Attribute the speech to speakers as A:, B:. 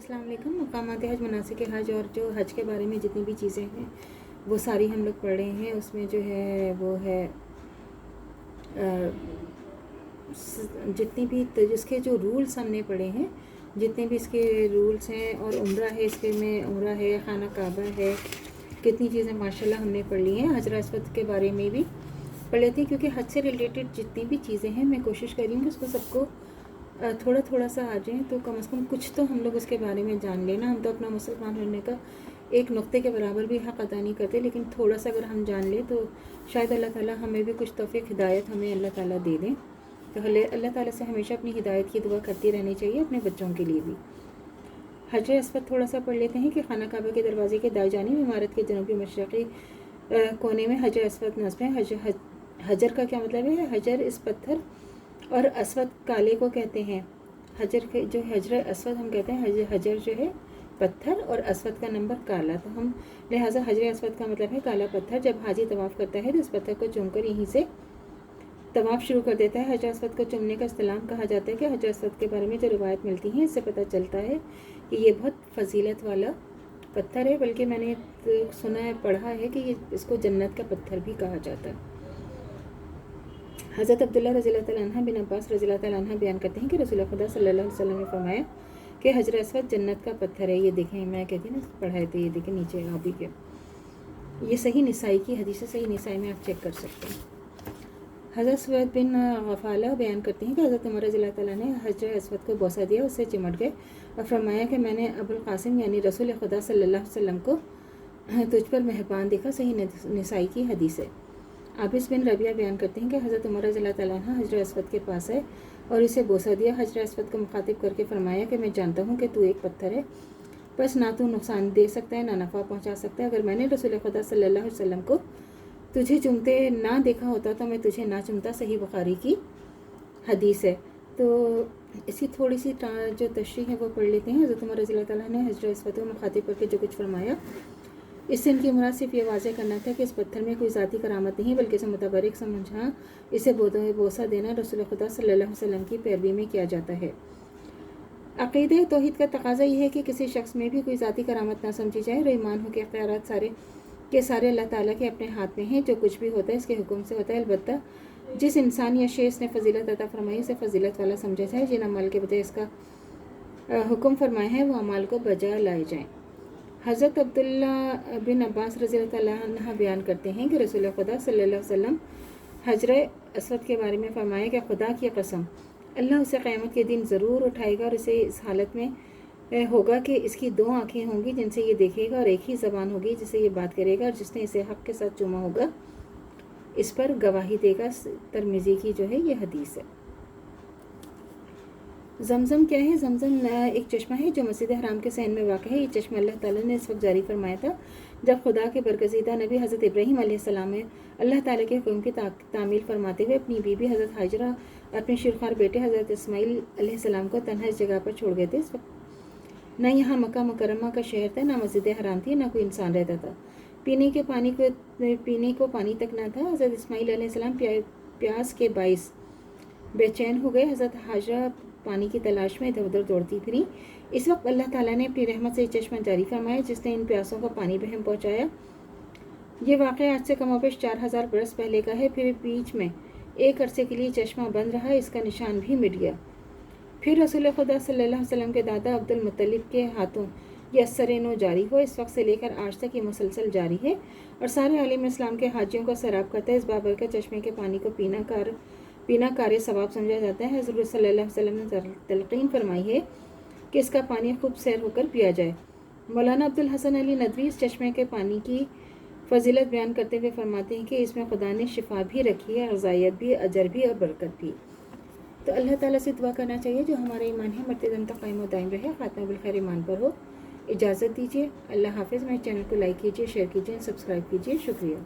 A: अस्सलाम वालेकुम। मकामात हज, मनासिक हज और जो हज के बारे में जितनी भी चीज़ें हैं वो सारी हम लोग पढ़ रहे हैं। उसमें जो है वो है जितनी भी तो जिसके जो रूल्स हमने पढ़े हैं, जितने भी इसके रूल्स हैं, और उम्रा है, इसके में उम्रा है, खाना काबा है, कितनी चीज़ें माशाल्लाह हमने पढ़ ली हैं। हजर अस्वद के बारे में भी पढ़ लेते हैं, क्योंकि हज से रिलेटेड जितनी भी चीज़ें हैं मैं कोशिश कर रही हूँ कि उसको सबको थोड़ा थोड़ा सा आ जाए, तो कम से कम कुछ तो हम लोग उसके बारे में जान लेना। हम तो अपना मुसलमान होने का एक नुक्ते के बराबर भी हक़ अदा नहीं करते, लेकिन थोड़ा सा अगर हम जान लें तो शायद अल्लाह ताला हमें भी कुछ तौफ़ीक़ हिदायत हमें अल्लाह ताला दे दें। तो अल्लाह ताला से हमेशा अपनी हिदायत की दुआ करती रहनी चाहिए, अपने बच्चों के लिए भी। हजर अस्वद थोड़ा सा पढ़ लेते हैं कि खाना काबा के दरवाजे के दाएं जानिब इमारत के जनूबी मशरक़ी कोने में हजर अस्वद नस्ब है। हजर का क्या मतलब है? हजर इस पत्थर, और अस्वद काले को कहते हैं। हजर के जो हजर अस्वद हम कहते हैं, हजर जो है पत्थर और अस्वद का नंबर काला, तो हम लिहाजा हजर अस्वद का मतलब है काला पत्थर। जब हाजी तवाफ़ करता है तो इस पत्थर को चूमकर यहीं से तवाफ़ शुरू कर देता है। हजर अस्वद को चूमने का इस्तेलाम कहा जाता है कि हजर अस्वद के बारे में जो रिवायत मिलती हैं इससे पता चलता है कि ये बहुत फजीलत वाला पत्थर है, बल्कि मैंने तो सुना है, पढ़ा है कि इसको जन्नत का पत्थर भी कहा जाता है। हज़रत अब्दुल्ला रज़ियल्लाहु तआला अन्हा बिन अब्बास रज़ियल्लाहु तआला अन्हा बयान करते हैं कि रसूल खुदा सल्लल्लाहु अलैहि वसल्लम ने फरमाया कि हजर अस्वद जन्नत का पत्थर है। ये देखें, मैं कहती हूँ ना पढ़ाए तो ये देखें नीचे आप ही के, ये सही निसाई की हदीस है, सही निसाई में आप चेक कर सकते हैं। हज़रत सुवैद बिन गफ़ाला बयान करते हैं कि हज़रत उमर रज़ियल्लाहु तआला ने हजर अस्वद को बोसा दिया, उससे चिमट गए और फरमाया कि मैंने अबुल कासिम यानी रसूल खुदा सल्लल्लाहु अलैहि वसल्लम को तुझ पर मेहरबान देखा। सही निसाई की हदीस है। आबिस बिन रबिया बयान करते हैं कि हज़रत उमर रज़ियल्लाहु तआला अन्हु हजर अस्वद के पास है और इसे बोसा दिया। हजर अस्वद को मुखातिब करके फरमाया कि मैं जानता हूँ कि तू एक पत्थर है, बस ना तू नुकसान दे सकता है ना नफ़ा पहुँचा सकता है। अगर मैंने रसूल खुदा सल्लल्लाहु अलैहि वसल्लम को तुझे चूमते ना देखा होता तो मैं तुझे ना चूमता। सही बुखारी की हदीस है। तो इसी थोड़ी सी जो तशरीह है वो पढ़ लेते हैं। हज़रत उमर रज़ियल्लाहु तआला ने हजर अस्वद को मुखातिब करके जो कुछ फरमाया, इससे इनकी मुराद सिर्फ ये वाज़े करना था कि इस पत्थर में कोई ज़ाती करामत नहीं, बल्कि इसे मुतबरिक समझा इसे बोसा देना रसूल खुदा सल्लल्लाहु अलैहि वसल्लम की पैरवी में किया जाता है। अक़ीदे तौहीद का तकाज़ा यह है कि किसी शख्स में भी कोई ज़ाती करामत ना समझी जाए और ईमान हो के इख्तियारात सारे के सारे अल्लाह ताला के अपने हाथ में हैं। जो कुछ भी होता है इसके हुक्म से होता है। अलबत्ता जिस इंसान या शे ने फजीलत अता फरमाई उसे फजीलत वाला समझा जाए। जिन अमल के बजाय इसका हुक्म फरमाया है वो अमाल को बजा लाए जाएँ। हज़रत अब्दुल्ला बिन अब्बास रज़ियल्लाहु तआला अन्हु बयान करते हैं कि रसूल खुदा सल्लल्लाहु अलैहि वसल्लम हजर अस्वद के बारे में फरमाया कि खुदा की कसम, अल्लाह उसे क़यामत के दिन ज़रूर उठाएगा और इसे इस हालत में होगा कि इसकी दो आँखें होंगी जिनसे ये देखेगा और एक ही ज़बान होगी जिससे ये बात करेगा, और जिसने इसे हक़ के साथ चूमा होगा इस पर गवाही देगा। तिरमिज़ी की जो है ये हदीस है। ज़मज़म क्या है? ज़मज़म एक चश्मा है जो मस्जिद हराम के सहन में वाक़ है। ये चश्मा अल्लाह ताला ने इस वक्त जारी फरमाया था जब खुदा के बरगज़ीदा नबी हज़रत इब्राहीम अलैहिस्सलाम ने अल्लाह ताला के हुक्म की तामील फरमाते हुए अपनी बीबी हज़रत हाजरा और अपने शिरखार बेटे हज़रत इस्माईल अलैहिस्सलाम को तन्हा इस जगह पर छोड़ गए थे। इस वक्त न यहाँ मक्का मुकर्रमा का शहर था, ना मस्जिद हराम थी, ना कोई इंसान रहता था। पीने को पानी तक ना था। हज़रत इस्माईल अलैहिस्सलाम प्यास के बाइस बेचैन हो गए। हज़रत हाजरा पानी की तलाश में इधर उधर दौड़ती फिरी। इस वक्त अल्लाह ताला ने अपनी रहमत से चश्मा जारी फरमाया जिसने इन प्यासों को पानी बहम पहुँचाया। ये वाक़या आज से कमोबेश 4000 बरस पहले का है। फिर बीच में एक अरसे के लिए चश्मा बंद रहा, इसका निशान भी मिट गया। फिर रसूल खुदा सल्लल्लाहु अलैहि वसल्लम के दादा अब्दुल मुत्तलिब के हाथों ये असर-ए-नो जारी हुआ। इस वक्त से लेकर आज तक ये मुसलसल जारी है और सारे आलिम इस्लाम के हाजियों को सैराब करता है। इस बाबरकत चश्मे के पानी को पीना कार्य सवाब समझा जाता है। हज़रत सल्लल्लाहु अलैहि वसल्लम ने तलक़ीन फरमाई है कि इसका पानी खूब सैर होकर पिया जाए। मौलाना अब्दुल हसन अली नदवी इस चश्मे के पानी की फजीलत बयान करते हुए फरमाते हैं कि इसमें खुदा ने शिफा भी रखी है, ग़िज़ायत भी, अजर भी और बरकत भी। तो अल्लाह ताला से दुआ करना चाहिए जो हमारा ईमान है मरते दम तक कायम व दायम रहे, ख़ात्मा बिल खैर ईमान पर हो। इजाज़त दीजिए। अल्लाह हाफ़िज़। मेरे चैनल को लाइक कीजिए, शेयर कीजिए, सब्सक्राइब कीजिए। शुक्रिया।